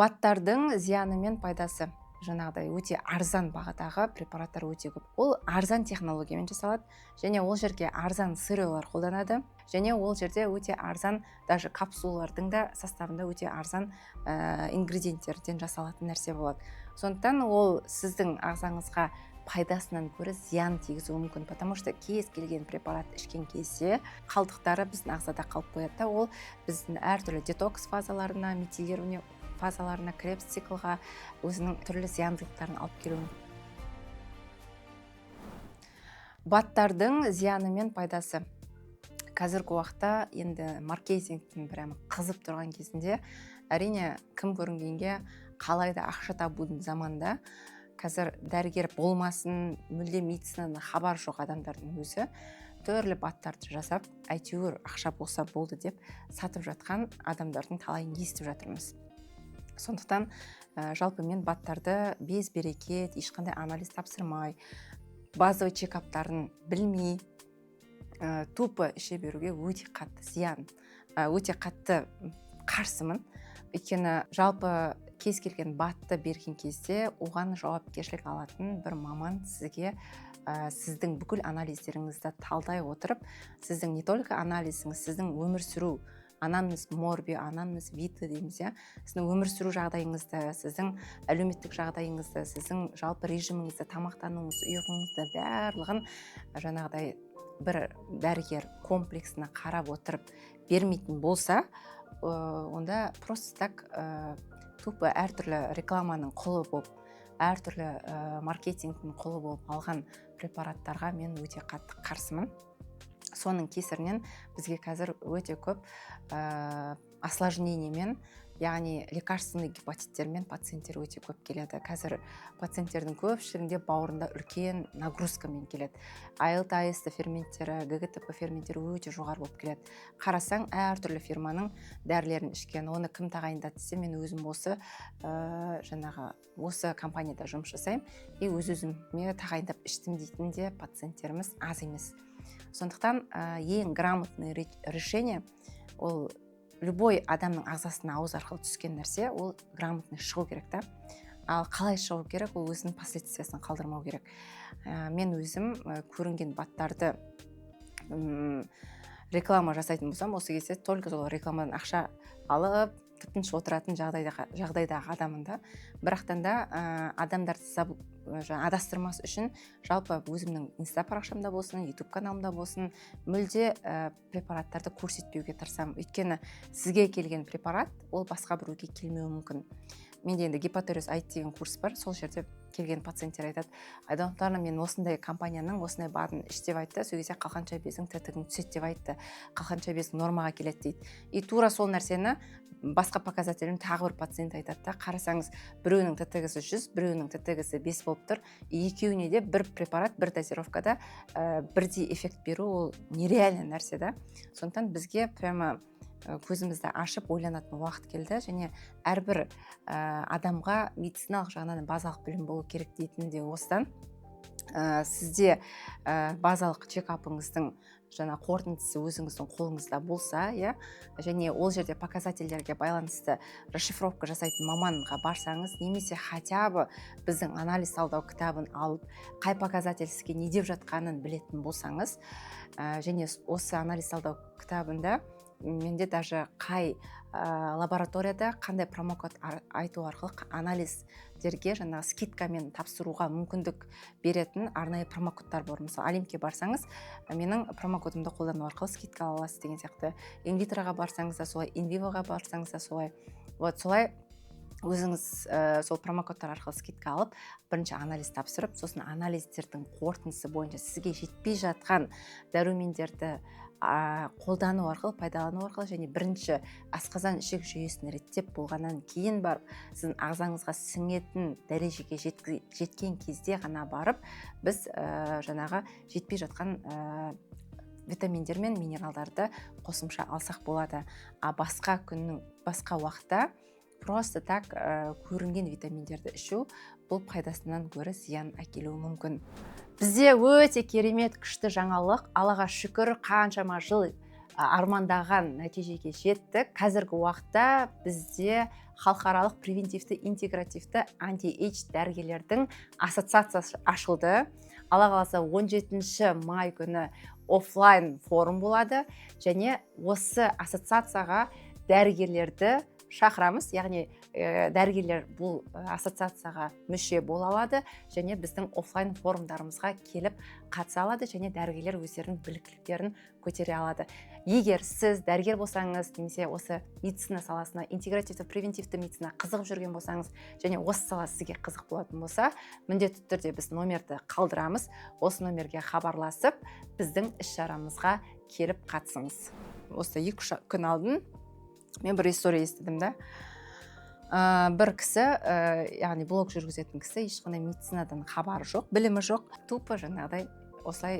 Баттардың зияны мен пайдасы. Жаңағыдай өте арзан бағадағы препараттар өте көп. Ол арзан технологиямен жасалады, және ол жерге арзан сырьолар қолданады, және ол жерде өте арзан, даже капсулалардың да составында өте арзан ингредиенттерден жасалатын нәрсе болады. Сондықтан ол сіздің ағзаңызға пайдасынан көрі зиян тигізуі мүмкін, потому что кез келген препарат ішкен кезде қалдықтары біздің ағзада қалып қояды. Ол біздің әртүрлі детокс фазаларына, метилирование фазаларына, кребс циклға өзінің түрлі зияндылықтарын алып келуі. Баттардың зияны мен пайдасы. Қазіргі уақытта енді маркетингтің прямо қызып тұрған кезінде, әрине кім көрінгенге қалайда ақша табудың заманда, қазір дәрігер болмасын, мүлде медицинадан хабар жоқ адамдардың өзі түрлі баттарды жасап, әйтеуір ақша болса болды деп сатып жатқан адамдардың талайын естіп жатырмыз. Сондықтан жалпы мен баттарды без берекет, ешқандай анализ тапсырмай, базовый чекаптарын білмей, тупо іше беруге өте қатты зиян, өте қатты қарсымын. Өйткені жалпы кез келген батты берген кезде оған жауапкершілік алатын бір маман сізге сіздің бүкіл анализдеріңізді талдай отырып, сіздің не только анализіңіз, сіздің өмір сүру, анамнез морби, анамнез вита дейміз, сіздің өмір сүру жағдайыңызды, сіздің әлеуметтік жағдайыңызды, сіздің жалпы режиміңізді, тамақтануыңызды, ұйқыңызды барлығын жаңағыдай бір дәрігер комплексіне қарап отырып бермейтін болса, онда просто так тупо әртүрлі рекламаның құлы болып, әртүрлі маркетингтің құлы болып алған препараттарға мен өте қатты қарсымын. Соның кесірінен бізге қазір өте көп осложнениемен, яғни лекарственный гепатиттермен пациенттер өте көп келеді. Қазір пациенттердің көпшілігінде бауырында үлкен нагрузкамен келеді. АЛТ-АСТ ферменттері, ГГТП ферменттері өте жоғары болып келеді. Қарасаң, әртүрлі фирманың дәрілерін ішкен. Оны кім тағайындады десе, мен өзім осы компанияда жұмыс жасаймын, и өз-өзіме тағайындап іштім дейтін де пациенттеріміз аз емес. Сондықтан ең грамотный решение ол любой адамның ағзасына ауыз арқылы түскен нәрсе, ол грамотный шығу керек та. Ал қалай шығу керек, ол өзінің последствиясын қалдырмау керек. Мен өзім көрінген баттарды реклама жасайтын болсам, осы кезде только сол рекламадан ақша алып, тыныш отыратын жағдайдағы адамында, бірақтан да адамдарды адастырмас үшін жалпы өзімнің инста парақшамда болсын, YouTube каналымда болсын, мүлде препараттарды көрсетпеуге тырысамын. Өйткені сізге келген препарат ол басқа біреуге келмеуі мүмкін. Менде енді гипотерез айт деген курс бар, сол жерде келген пациенттер айтады, айдауыттарына мен осындай компанияның осындай барын іш деп айтты, сол кезде қалқанша безің тітігің түседі деп айтты, қалқанша безің нормаға келеді дейді. И тура сол нәрсені басқа показателін тағы бір пациент айтады да, қарасаңыз біреуінің ТТГ-сі 100, біреуінің ТТГ-сі 5 болып тұр, екеуіне де бір препарат, бір дозировкада бірдей эффект беру ол нереальный нәрсе да. Сондықтан бізге прямо көзімізді ашып ойланатын уақыт келді, және әрбір адамға медициналық жағынан базалық білім болу керек дейтін де осыдан. Сізде базалық чекапыңыздың қорытындысы өзіңіздің қолыңызда болса, және ол жерде показательдерге байланысты расшифровка жасайтын маманға барсаңыз, немесе хотя бы біздің анализ талдау кітабын алып, қай показатель сізге не деп жатқанын білетін болсаңыз, және осы анализ талдау кітабында менде даже қай лабораторияда қандай промокод айту арқылы анализдерге скидкамен тапсыруға мүмкіндік беретін арнайы промокодтар бар. Мысалы, Олимпке барсаңыз, менің промокодымды қолдану арқылы скидка аласыз деген сияқты. Инвитроға барсаңыз да солай, инвивоға барсаңыз да солай. Солай өзіңіз сол промокодтар арқылы скидка алып, бірінші анализ тапсырып, сосын анализдердің қорытындысы бойынша сізге жетпей жатқан дәрумендерді қолдану арқылы, пайдалану арқылы, және бірінші асқазан ішек жүйесін реттеп болғаннан кейін барып, сіздің ағзаңызға сіңетін дәрежеге жеткен кезде ғана барып, біз жетпей жатқан витаминдер мен минералдарды қосымша алсақ болады. Басқа күннің, басқа уақытта просто так көрінген витаминдерді ішу бұл пайдасынан гөрі зиян әкелуі мүмкін. Бізде өте керемет күшті жаңалық, Аллаға шүкір, қаншама жыл армандаған нәтижеге жеттік. Қазіргі уақытта бізде халықаралық превентивті интегративті анти-эйдж дәрігерлердің ассоциациясы ашылды. Алла қаласа 17 май күні офлайн форум болады, және осы ассоциацияға дәрігерлерді шақырамыз, яғни дәрігерлер бұл ассоциацияға мүше бола алады, және біздің офлайн форумдарымызға келіп қатыса алады, және дәрігерлер өздерінің біліктіліктерін көтере алады. Егер сіз дәрігер болсаңыз, немесе осы медицина саласына, интегративті превентивті медицина қызығып жүрген болсаңыз, және осы сала сізге қызық болатын болса, міндетті түрде біз номерді қалдырамыз. Осы номерге хабарласып, біздің іс-шарамызға келіп қатысыңыз. Осы 2 күн алдын мен бір история естідім да. Бір кісі, яғни блог жүргізетін кісі, ешқандай медицинадан хабары жоқ, білімі жоқ, тупо жаңағыдай осылай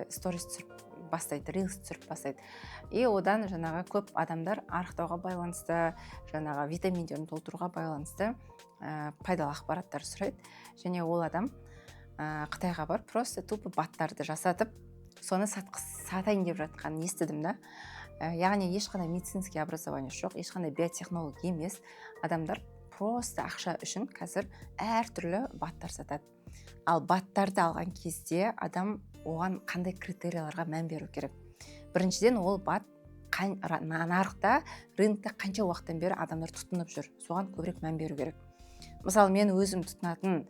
сторис түсіріп бастайды, рилс түсіріп бастайды. И одан жаңағы көп адамдар арықтауға байланысты, жаңағы витаминдерін толтыруға байланысты пайдалы ақпараттар сұрайды. Және ол адам Қытайға барып, просто тупо баттарды жасатып, соны сатайын деп жатқанын естідім да. Яғни ешқандай медицинский образование жоқ, ешқандай биотехнолог емес. Адамдар просто ақша үшін қазір әртүрлі баттар сатады. Ал баттарды алған кезде адам оған қандай критерияларға мән беру керек? Біріншіден, ол бат нарықта, рынокта қанша уақыттан бері адамдар тұтынып жүр, соған көбірек мән беру керек. Мысалы, мен өзім тұтынатын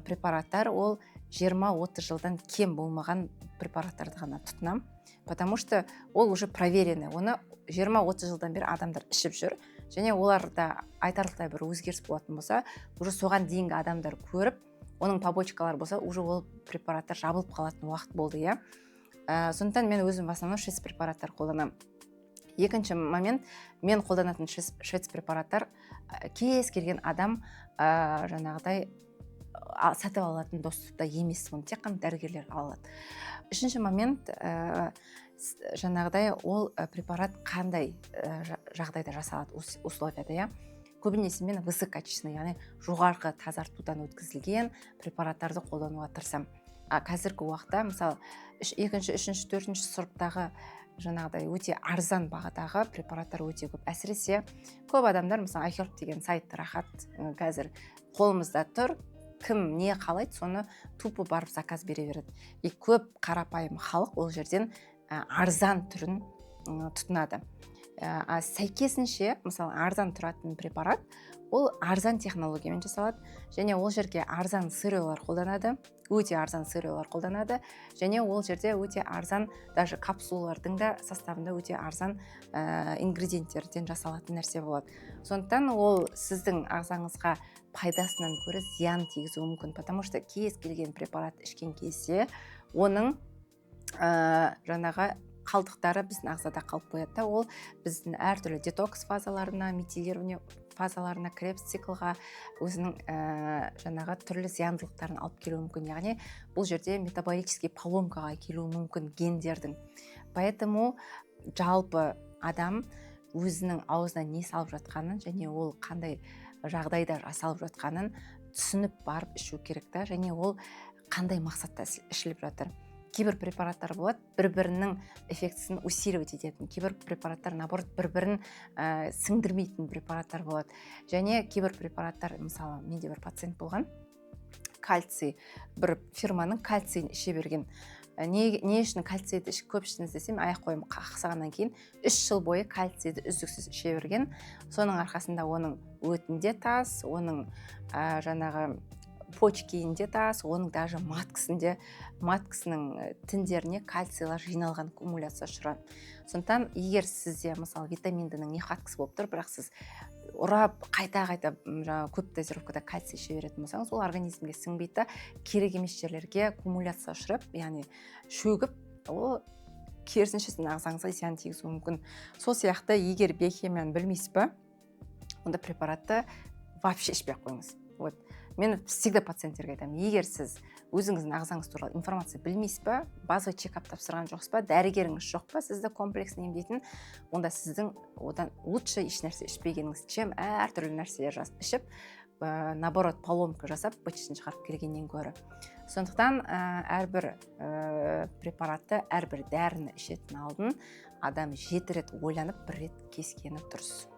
препараттар, ол 20-30 жылдан кем болмаған препараттарды ғана тұтынам, потому что ол уже проверенный. Оны 20-30 жылдан бері адамдар ішіп жүр, және оларда айтарлықтай бір өзгеріс болатын болса, уже соған дейінгі адамдар көріп, оның побочкалары болса, уже ол препараттар жабылып қалатын уақыт болды, иә. Сондықтан мен өзім в основном швец препараттар қолданам. Екінші момент, мен қолданатын швец препараттар кез келген адам жаңағыдай сатып алатын достықта емес, оны тек қана дәрігерлер алады. Үшінші момент, жаңағыдай ол препарат қандай жағдайда жасалады, условияда, иә. Көбінесе мен высококачественный, яғни жоғарғы тазартудан өткізілген препараттарды қолдануға тырысам. Қазіргі уақытта, мысалы, 2-ші, 3-ші, 4-ші сұрыптағы жаңағыдай өте арзан бағадағы препараттар өте көп. Әсіресе көп адамдар, мысалы, iHerb деген сайт рахат қазір қолымызда тұр, кім не қалайды, соны тупо барып заказ бере береді. И көп қарапайым халық ол жерден арзан түрін тұтынады. Сәйкесінше, мысалы, арзан тұратын препарат, ол арзан технологиямен жасалады, және ол жерге арзан сырьолар қолданады, өте арзан сырьолар қолданады, және ол жерде өте арзан, даже капсулалардың да составында өте арзан ингредиенттерден жасалатын нәрсе болады. Сондықтан ол сіздің ағзаңызға пайдасынан көрі зиян тигізуі мүмкін, потому что кез келген препарат ішкен кезде оның жаңағы қалдықтары біздің ағзада қалып қояды. Ол біздің әртүрлі детокс фазаларына, метилирование фазаларына, крепс циклға өзінің жаңағы түрлі зияндылықтарын алып келуі мүмкін. Яғни бұл жерде метаболический поломкаға келуі мүмкін гендердің. Поэтому жалпы адам өзінің аузына не салып жатқанын, және ол қандай жағдайда жасалып жатқанын түсініп барып ішу керек та, және ол қандай мақсатта ішіліп жатыр. Кейбір препараттар болады, бір-бірінің эффектісін усиливать ететін. Кейбір препараттар, наоборот, бір-бірін сіңдірмейтін препараттар болады. Және кейбір препараттар, мысалы, менде бір пациент болған, кальций, бір фирманың кальцийін іше берген. Не үшін кальцийді көп ішсеңіз десем, аяқ қойым қақсағаннан кейін 3 жыл бойы кальцийді үздіксіз іше берген. Соның арқасында оның өтінде тас, оның жаңағы почкиінде тас, оның даже маткасының тіндеріне кальцийлар жиналған аккумуляция ұшырады. Сондықтан, егер сізде, мысалы, витаминдінің нехваткасы болып тұр, бірақ сіз ұрап, қайта-қайта көп дозировкада кальций іше беретін болсаңыз, ол организмге сіңбейді, керек емес жерлерге аккумуляция ұшырап, яғни шөгіп, ол керісінше сіздің ағзаңызға зиян тигізуі мүмкін. Сол сияқты, егер биохимияны білмейсіз ба, онда препаратты вообще ішпей қойыңыз. Вот. Мен всегда пациенттерге айтамын, егер сіз өзіңіздің ағзаңыз туралы информация білмейсіз ба, базовый чекап тапсырған жоқсыз ба, дәрігеріңіз жоқ па, сізді комплексно емдейтін, онда сіздің одан лучше еш нәрсе ішпегеніңіз, чем әртүрлі нәрселер ішіп, наоборот, поломка жасап, бытшысын шығарып келгеннен гөрі. Сондықтан әрбір препаратты, әрбір дәріні ішетін алдын адам 7 рет ойланып, 1 рет кескені дұрыс.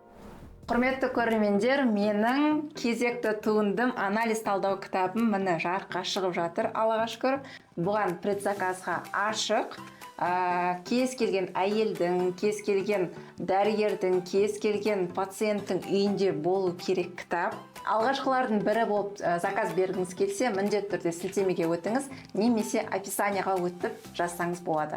Құрметті көрермендер, менің кезекті туындым анализ талдау кітабым міне жарыққа шығып жатыр, Аллаға шүкір. Бұған предзаказға ашық. Кез келген әйелдің, кез келген дәрігердің, кез келген пациенттің үйінде болу керек кітап. Алғашқылардың бірі болып заказ бергіңіз келсе, міндетті түрде сілтемеге өтіңіз, немесе описанияға өтіп жазсаңыз болады.